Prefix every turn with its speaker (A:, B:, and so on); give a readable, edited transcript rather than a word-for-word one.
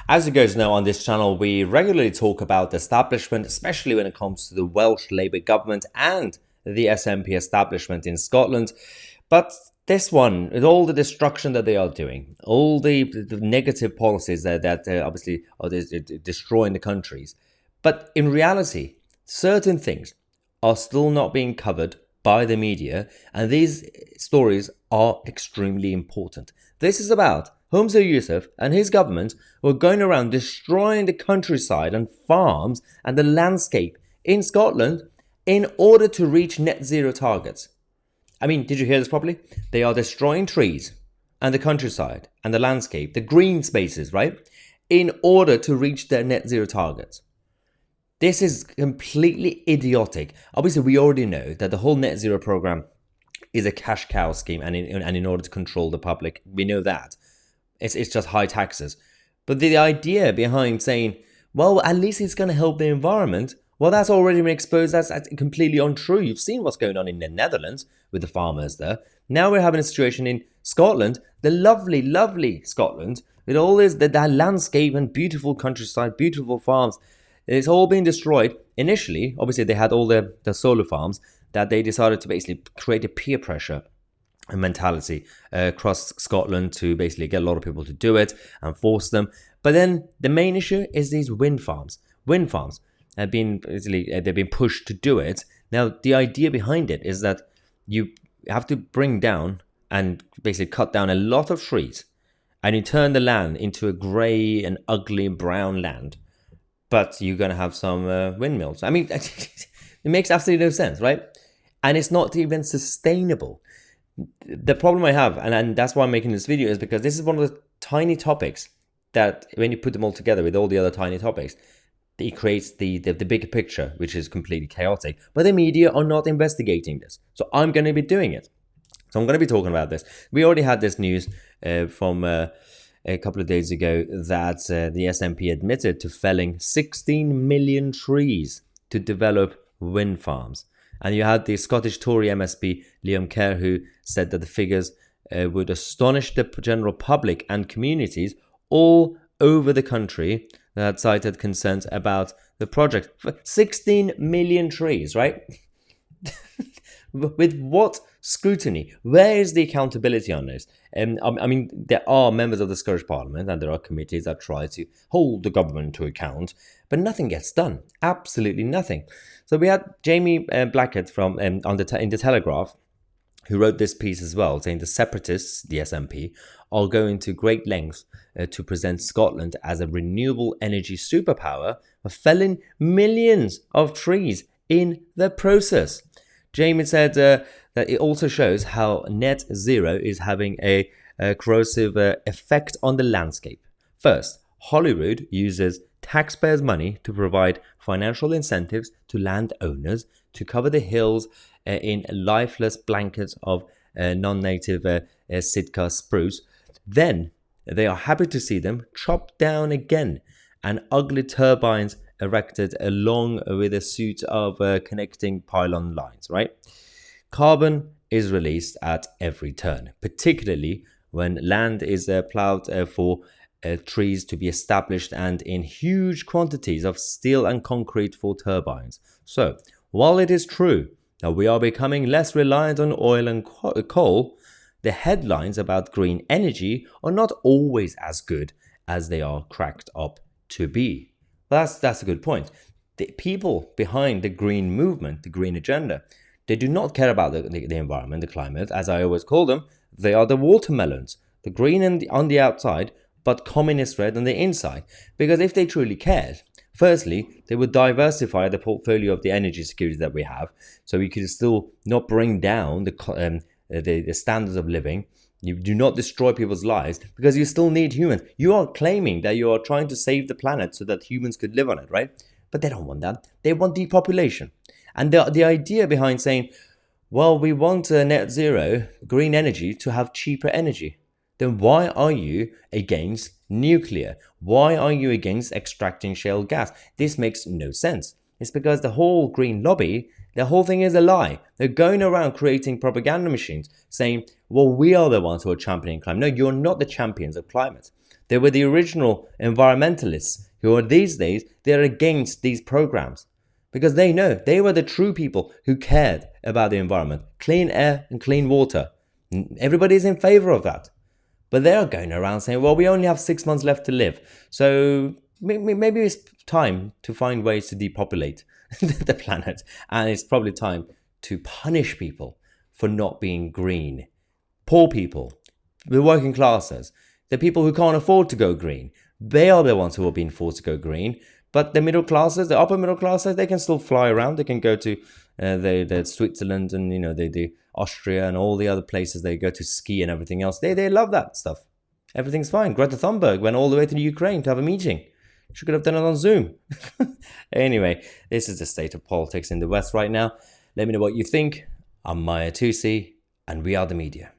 A: As you guys know, on this channel, we regularly talk about the establishment, especially when it comes to the Welsh Labour government and the SNP establishment in Scotland. But this one, with all the destruction that they are doing, all the negative policies that obviously are destroying the countries, but in reality, certain things are still not being covered by the media, and these stories are extremely important. This is about Humza Yousaf and his government were going around destroying the countryside and farms and the landscape in Scotland in order to reach net zero targets. I mean, did you hear this properly? They are destroying trees and the countryside and the landscape, the green spaces, right? In order to reach their net zero targets. This is completely idiotic. Obviously, we already know that the whole net zero program is a cash cow scheme, and in order to control the public, we know that. It's just high taxes. But the idea behind saying, well, at least it's going to help the environment, well, that's already been exposed. That's completely untrue. You've seen what's going on in the Netherlands with the farmers there. Now we're having a situation in Scotland, the lovely, lovely Scotland, with all this that landscape and beautiful countryside, beautiful farms. It's all been destroyed. Initially, obviously, they had all the solar farms that they decided to basically create a peer pressure mentality across Scotland to basically get a lot of people to do it and force them. But then the main issue is these wind farms. Wind farms have been basically they've been pushed to do it. Now the idea behind it is that you have to bring down and basically cut down a lot of trees, and you turn the land into a grey and ugly brown land. But you're gonna have some windmills. I mean, it makes absolutely no sense, right? And it's not even sustainable. The problem I have, and that's why I'm making this video, is because this is one of the tiny topics that when you put them all together with all the other tiny topics, it creates the bigger picture, which is completely chaotic. But the media are not investigating this. So I'm going to be doing it. So I'm going to be talking about this. We already had this news from a couple of days ago that the SNP admitted to felling 16 million trees to develop wind farms. And you had the Scottish Tory MSP Liam Kerr, who said that the figures would astonish the general public and communities all over the country that cited concerns about the project. 16 million trees, right? With what scrutiny? Where is the accountability on this? I mean, there are members of the Scottish Parliament and there are committees that try to hold the government to account, but nothing gets done. Absolutely nothing. So we had Jamie Blackett from in the Telegraph, who wrote this piece as well, saying the separatists, the SNP, are going to great lengths to present Scotland as a renewable energy superpower, felling millions of trees in the process. Jamie said that it also shows how net zero is having a corrosive effect on the landscape. First, Holyrood uses taxpayers' money to provide financial incentives to landowners to cover the hills in lifeless blankets of non-native Sitka spruce. Then they are happy to see them chopped down again and ugly turbines erected along with a suite of connecting pylon lines, right? Carbon is released at every turn, particularly when land is ploughed for trees to be established and in huge quantities of steel and concrete for turbines. So, while it is true that we are becoming less reliant on oil and coal, the headlines about green energy are not always as good as they are cracked up to be. That's a good point. The people behind the green movement, the green agenda, they do not care about the environment, the climate, as I always call them. They are the watermelons, the green on the outside, but communist red on the inside. Because if they truly cared, firstly, they would diversify the portfolio of the energy security that we have, so we could still not bring down the standards of living. You do not destroy people's lives because you still need humans. You are claiming that you are trying to save the planet so that humans could live on it, right? But they don't want that. They want depopulation. And the idea behind saying, well, we want net zero, green energy, to have cheaper energy. Then why are you against nuclear? Why are you against extracting shale gas? This makes no sense. It's because the whole green lobby, the whole thing is a lie. They're going around creating propaganda machines saying, well, we are the ones who are championing climate. No, you're not the champions of climate. They were the original environmentalists who are these days, they're against these programs because they know they were the true people who cared about the environment, clean air and clean water. Everybody's in favor of that. But they're going around saying, well, we only have 6 months left to live. So maybe it's time to find ways to depopulate the planet. And it's probably time to punish people for not being green. Poor people, the working classes, the people who can't afford to go green. They are the ones who are being forced to go green. But the middle classes, the upper middle classes, they can still fly around. They can go to the Switzerland and, they do Austria and all the other places they go to ski and everything else. They love that stuff. Everything's fine. Greta Thunberg went all the way to the Ukraine to have a meeting. She could have done it on Zoom. Anyway, this is the state of politics in the West right now. Let me know what you think. I'm Mahyar Tousi, and we are the media.